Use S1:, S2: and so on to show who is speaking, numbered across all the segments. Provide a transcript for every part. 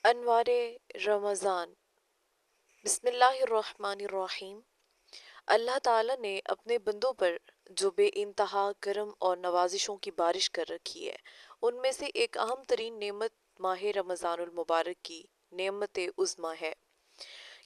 S1: انوار رمضان۔ بسم اللہ الرحمن الرحیم۔ اللہ تعالیٰ نے اپنے بندوں پر جو بے انتہا کرم اور نوازشوں کی بارش کر رکھی ہے، ان میں سے ایک اہم ترین نعمت ماہ رمضان المبارک کی نعمت عظمیٰ ہے۔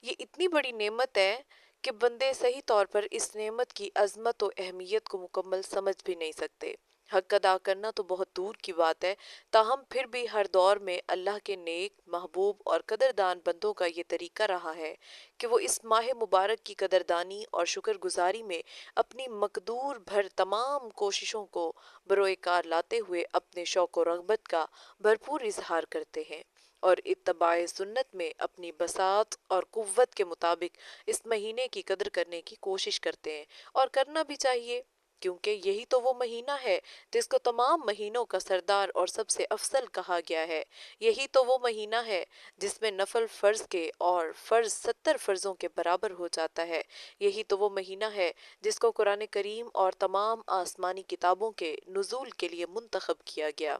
S1: یہ اتنی بڑی نعمت ہے کہ بندے صحیح طور پر اس نعمت کی عظمت و اہمیت کو مکمل سمجھ بھی نہیں سکتے۔ حق ادا کرنا تو بہت دور کی بات ہے، تاہم پھر بھی ہر دور میں اللہ کے نیک، محبوب اور قدردان بندوں کا یہ طریقہ رہا ہے کہ وہ اس ماہ مبارک کی قدردانی اور شکر گزاری میں اپنی مقدور بھر تمام کوششوں کو بروئے کار لاتے ہوئے اپنے شوق و رغبت کا بھرپور اظہار کرتے ہیں اور اتباع سنت میں اپنی بساط اور قوت کے مطابق اس مہینے کی قدر کرنے کی کوشش کرتے ہیں، اور کرنا بھی چاہیے، کیونکہ یہی تو وہ مہینہ ہے جس کو تمام مہینوں کا سردار اور سب سے افضل کہا گیا ہے۔ یہی تو وہ مہینہ ہے جس میں نفل فرض کے اور فرض 70 فرضوں کے برابر ہو جاتا ہے۔ یہی تو وہ مہینہ ہے جس کو قرآن کریم اور تمام آسمانی کتابوں کے نزول کے لیے منتخب کیا گیا۔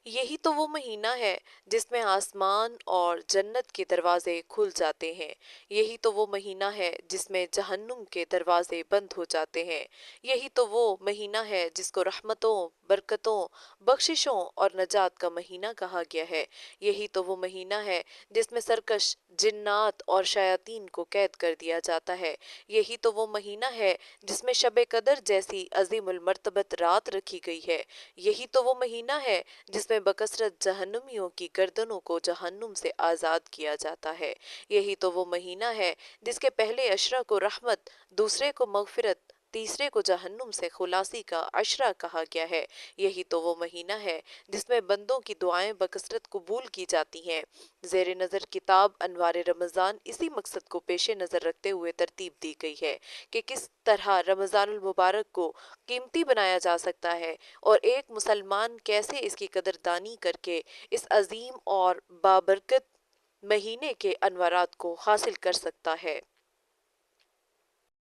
S1: یہی تو وہ مہینہ ہے جس میں آسمان اور جنت کے دروازے کھل جاتے ہیں۔ یہی تو وہ مہینہ ہے جس میں جہنم کے دروازے بند ہو جاتے ہیں۔ یہی تو وہ مہینہ ہے جس کو رحمتوں، برکتوں، بخششوں اور نجات کا مہینہ کہا گیا ہے۔ یہی تو وہ مہینہ ہے جس میں سرکش جنات اور شیاطین کو قید کر دیا جاتا ہے۔ یہی تو وہ مہینہ ہے جس میں شب قدر جیسی عظیم المرتبت رات رکھی گئی ہے۔ یہی تو وہ مہینہ ہے جس میں بکثرت جہنمیوں کی گردنوں کو جہنم سے آزاد کیا جاتا ہے۔ یہی تو وہ مہینہ ہے جس کے پہلے عشرہ کو رحمت، دوسرے کو مغفرت، تیسرے کو جہنم سے خلاصی کا عشرہ کہا گیا ہے۔ یہی تو وہ مہینہ ہے جس میں بندوں کی دعائیں بکثرت قبول کی جاتی ہیں۔ زیر نظر کتاب انوار رمضان اسی مقصد کو پیش نظر رکھتے ہوئے ترتیب دی گئی ہے کہ کس طرح رمضان المبارک کو قیمتی بنایا جا سکتا ہے اور ایک مسلمان کیسے اس کی قدردانی کر کے اس عظیم اور بابرکت مہینے کے انوارات کو حاصل کر سکتا ہے۔